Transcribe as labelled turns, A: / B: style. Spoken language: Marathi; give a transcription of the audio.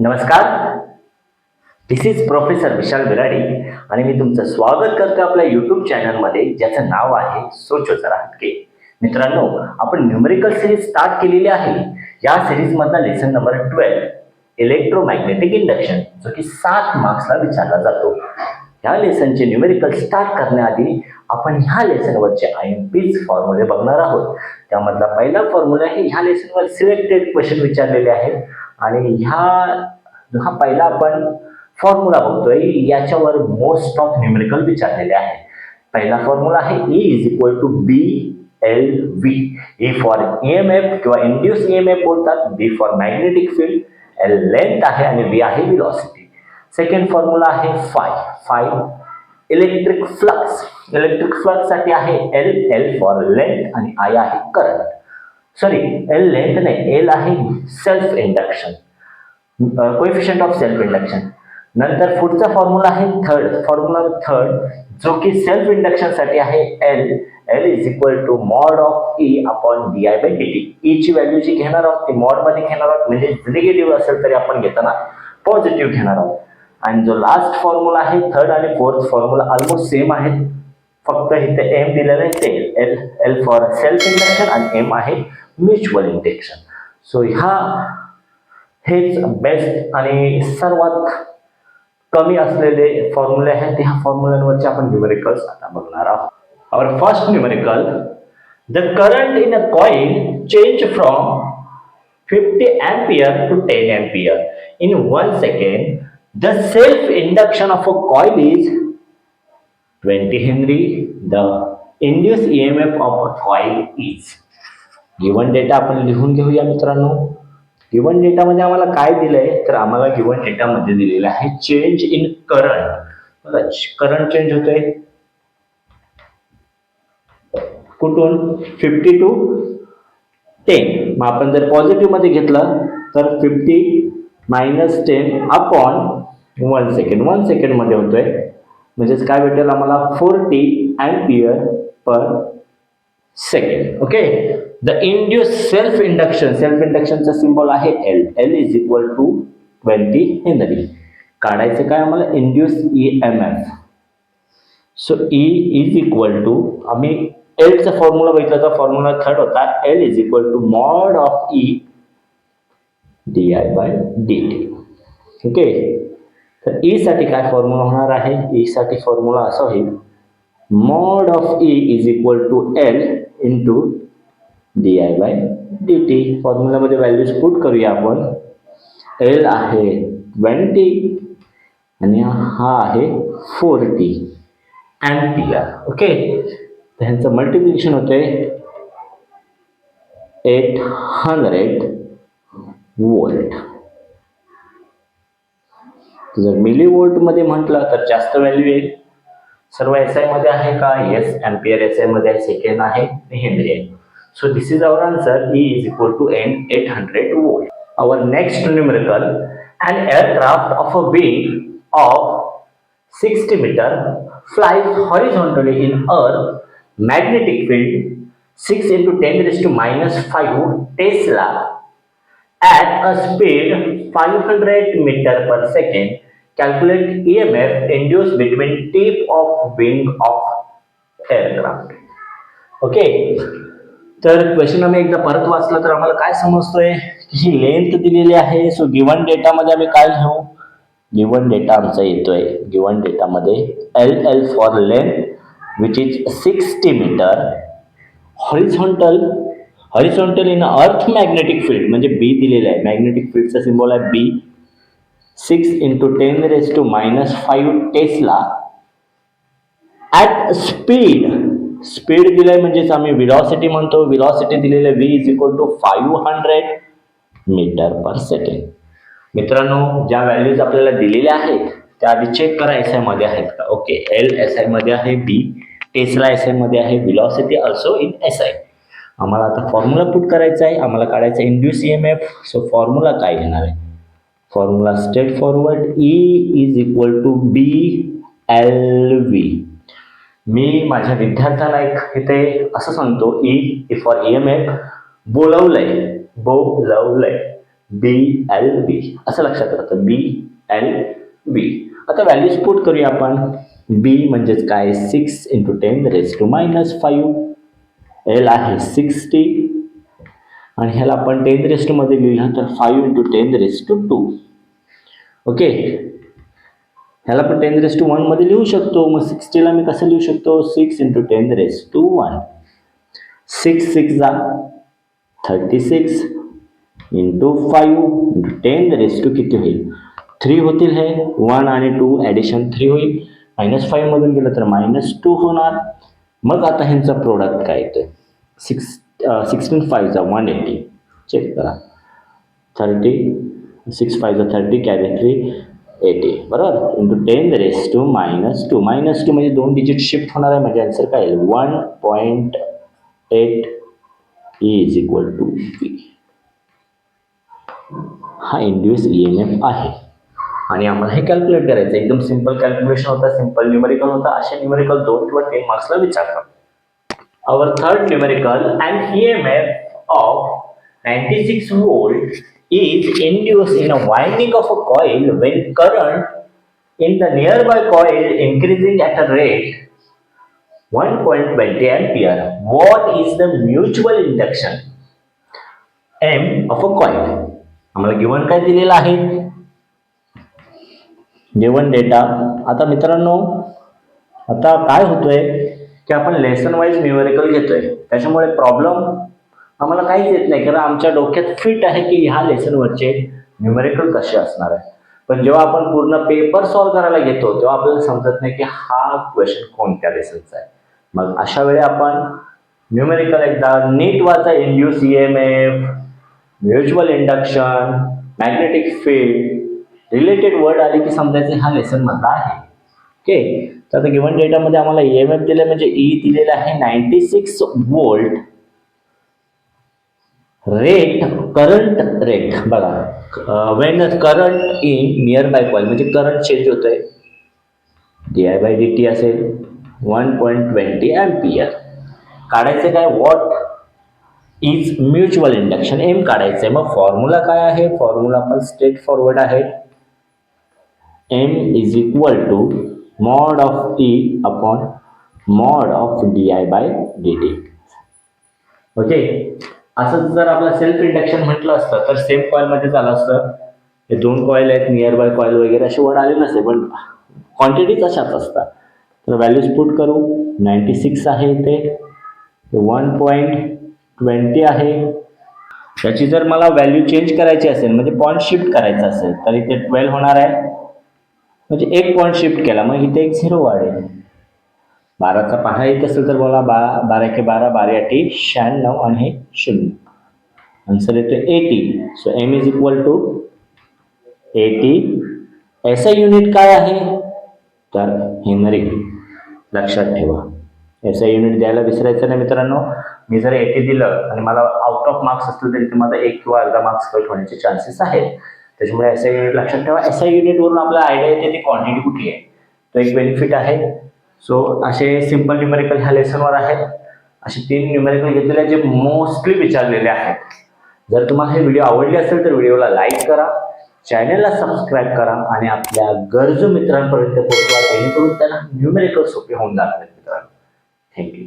A: नमस्कार. दिस इज प्रोफेसर विशाल बिराडी आणि मी तुमचं स्वागत करतो आपल्या यूट्यूब चॅनलमध्ये, ज्याचं नाव आहे सोचो जरा हटके. मित्रांनो, आपण न्यूमेरिकल सिरीज स्टार्ट केलेली आहे. या सिरीजमधला लेसन नंबर 12 इलेक्ट्रोमॅग्नेटिक इंडक्शन, जो की 7 मार्क्सला विचारला जातो. ह्या लेसनचे न्यूमेरिकल स्टार्ट करण्याआधी आपण ह्या लेसनवरचे IMP's फॉर्म्युले बघणार आहोत. त्यामधला पहिला फॉर्म्युला आहे, ह्या लेसनवर सिलेक्टेड क्वेश्चन विचारलेले आहेत आणि हा पहिला आपण फॉर्म्युला बघतोय, याच्यावर मोस्ट ऑफ न्यूमेरिकल विचारलेले आहे. पहिला फॉर्म्युला आहे E is equal to BLV. E for EMF किंवा इंड्यूस EMF बोलतात, B for magnetic field, L length आहे आणि V आहे व्हेलॉसिटी. सेकंड फॉर्म्युला आहे phi electric flux. Electric flux साठी आहे L फॉर लेंथ आणि I आहे करंट. सॉरी, L लेंथ नाही, L आहे self induction, coefficient of self induction. नंतर पुढचा फॉर्म्युला आहे थर्ड, जो की सेल्फ इंडक्शन साठी आहे L is equal to mod of E upon di/dt. E ची व्हॅल्यू जी घेणार आहोत ती मॉड मध्ये घेणार आहोत, म्हणजे निगेटिव्ह असेल तरी आपण घेताना पॉझिटिव्ह घेणार आहोत. आणि जो लास्ट फॉर्म्युला आहे, थर्ड आणि फोर्थ फॉर्म्युला ऑलमोस्ट सेम आहेत, फक्त इथे M दिलेलं आहे ते L फॉर सेल्फ इंडक्शन आणि M आहे म्युच्युअल इंडक्शन. सो हेच बेस्ट आणि सर्वात कमी असलेले फॉर्म्युले आहेत. ह्या फॉर्म्युलांवरचे आपण न्यूमेरिकल्स आता बघणार आहोत. Our first numerical, the current in a coil change from 50 ampere to 10 ampere in 1 second. The self induction of a coil is 20 Henry. The induced EMF of a coil is. Given data आपण लिहून घेऊया मित्रांनो. गिवन डेटा मध्ये आम्हाला काय दिलंय, तर आम्हाला गिवन डेटा मध्ये दिलेलं आहे change in current. Current change होतोय कुठून, 50 to 10. मग आपण जर पॉझिटिव्ह मध्ये घेतलं तर 50 मायनस 10 अपॉन 1 सेकंड मध्ये होतोय, म्हणजेच काय भेटेल आम्हाला 40 ampere per second. Okay. The induce self इंडक्शनचा सिम्बॉल आहे L is equal to 20 henry. काढायचं काय आम्हाला, induce EMF. So E is equal to, आम्ही L चा फॉर्म्युला बघितला तर फॉर्म्युला थर्ड होता, L is equal to mod of E di/dt. Okay. तर E साठी काय फॉर्म्युला होणार आहे, E साठी फॉर्म्युला असा होईल, mod of E is equal to L into di/dt. Formula मध्ये व्हॅल्यूज पुट करूया आपण. L आहे 20 आणि हा आहे 40 अँपियर. ओके. तर ह्यांचं मल्टिप्लिकेशन होते 800 वोल्ट. जर मिली वोल्ट मध्ये म्हटलं तर जास्त व्हॅल्यू येईल. सर्व SI मध्ये आहे का, येस, अँपियर SI मध्ये आहे, सेकंड आहे, हेनरी आहे. So this is our answer. E is equal to 800 volt. Our next numerical, an aircraft of a wing of 60 meter flies horizontally in earth magnetic field 6 into 10 raised to minus 5 Tesla at a speed 500 meter per second. Calculate EMF induced between tip of wing of aircraft. Okay. तर क्वेश्चन आम्ही एकदा परत वाचलं तर आम्हाला काय समजतोय, ही लेंथ दिलेली आहे. सो गिवन डेटा मध्ये आम्ही काय घेऊ, गिवन डेटा आमचा येतोय, गिवन डेटा मध्ये L for length which is 60 metre, horizontal in earth magnetic field, म्हणजे B दिलेला आहे, मॅग्नेटिक फील्डचा सिम्बॉल आहे B, 6 into 10 raised to minus 5 tesla at speed दिलाय, म्हणजेच आम्ही व्हेलॉसिटी म्हणतो, व्हेलॉसिटी दिलेली आहे V is equal to 500 metre per second. मित्रांनो, ज्या व्हॅल्यूज आपल्याला दिलेल्या आहेत त्या आधी चेक करा SI मध्ये आहेत का. ओके. L SI मध्ये आहे, B टेस्ला SI मध्ये आहे, व्हेलॉसिटी ऑल्सो इन SI. आम्हाला आता फॉर्म्युला पुट करायचा आहे, आम्हाला काढायचा इंड्यूस EMF. सो फॉर्म्युला काय घेणार आहे, formula straightforward, E is equal to BLV. मी माझ्या विद्यार्थ्यांना इथे असं सांगतो, E फॉर EMF बोलवलंय. BLB असं लक्षात राहतं, BLB. आता व्हॅल्यूज पुट करूया आपण. B म्हणजेच काय, 6 × 10⁻⁻5. L आहे 60 आणि ह्याला आपण 10 मध्ये लिहूया तर 5 × 10⁻². ओके, ह्याला पण 10⁻1 मध्ये लिहू शकतो. मग 60 ला मी कसं लिहू शकतो, 6 × 10⁻1. 6 6 जा 36 × 5 × 10⁻, किती होईल, 3 होतील. हे 1 आणि 2 ॲडिशन 3 होईल. -5 मधून गेलं तर -2 होणार. मग आता ह्यांचा प्रोडक्ट काय येतोय, 16 5 जा 180. चेक करा, 30 6 5 जा 30 कॅरी 3 80 बरोबर, × 10⁻². -2 म्हणजे 2 डिजिट शिफ्ट होणार आहे. म्हणजे आन्सर काय येईल, 1.8 = V. हा इंड्यूस EMF आहे आणि आम्हाला हे कॅल्क्युलेट करायचं. एकदम सिंपल कॅल्क्युलेशन होता, सिंपल न्यूमेरिकल होता. असे न्यूमेरिकल 2 किंवा 3 मार्क्सला विचारतात. Our third numerical, an EMF of 96 volt is induced in a winding of a coil when current in the nearby coil increasing at a rate 1.20 ampere. What is the mutual induction M of a coil? आम्हाला गिवन काय दिलेला आहे, गिवन डेटा. आता मित्रांनो, आता काय होतोय की आपण लेसन वाईज न्यूमेरिकल घेतोय, त्याच्यामुळे प्रॉब्लेम आम्हाला काहीच येत नाही, कारण आमच्या डोक्यात फिट आहे की ह्या लेसनवरचे न्यूमेरिकल कसे असणार आहे. पण जेव्हा आपण पूर्ण पेपर सॉल्व्ह करायला घेतो तेव्हा आपल्याला समजत नाही की हा क्वेश्चन कोणत्या लेसनचा आहे. मग अशा वेळी आपण न्यूमेरिकल एकदा नीट वाचा. Induce EMF, mutual induction, magnetic field, related word आले की समजायचं हा लेसन मधला आहे. ओके, तर आता गिवन डेटामध्ये आम्हाला EMF दिले म्हणजे E दिलेला आहे 96 वोल्ट. रेट, करंट रेट बघा, Wien current in near by coil म्हणजे करंट चेंज होतोय, di/dt असेल 1.20 एम्पियर. काढायचं काय, what is mutual induction, M काढायचंय. मग फॉर्म्युला काय आहे, फॉर्म्युला पण स्ट्रेट फॉरवर्ड आहे. M = mod of E upon mod of di/dt. Okay, असंच जर आपला सेल्फ इंडक्शन म्हटलं असतं तर सेम कॉइल मध्ये झालं असतं. हे 2 कॉइल आहेत, नियर बाय कॉइल वगैरे असे वर्ड आले नसते, पण क्वांटिटी तशाच असतात. तर व्हॅल्यूज पुट करू. 96 आहे इथे, 1.20 आहे. त्याची जर मला व्हॅल्यू चेंज करायची असेल म्हणजे पॉईंट शिफ्ट करायचं असेल तर इथे 12 होणार आहे. म्हणजे एक पॉईंट शिफ्ट केला मग इथे एक 0 वाढेल. 12चा पहा येत असेल तर बोला 12 × 12 12 × 8 96 आणि हे 0. आन्सर येतो 80. So M = 80. SI युनिट काय आहे तर हेनरी. लक्षात ठेवा, SI युनिट द्यायला विसरायचं नाही मित्रांनो. मी जर 80 दिलं आणि मला आउट ऑफ मार्क्स असतील तरी ते माझा 1 किंवा अर्धा मार्क्स कट होण्याचे चान्सेस आहेत. त्याच्यामुळे SI युनिट लक्षात ठेवा. SI युनिटवरून आपल्याला आयडिया येते ती क्वांटिटी कुठली आहे, तो एक बेनिफिट आहे. सो असे सिंपल न्यूमेरिकल ह्या लेसनवर आहेत. असे 3 न्यूमेरिकल घेतलेले आहेत जे मोस्टली विचारलेले आहेत. जर तुम्हाला हे व्हिडिओ आवडले असेल तर व्हिडिओला लाईक करा, चॅनलला सबस्क्राईब करा आणि आपल्या गरजू मित्रांपर्यंत पोहोचवा, जेणेकरून त्यांना न्यूमेरिकल सोपे होऊन जाणार आहेत मित्रांनो. थँक्यू.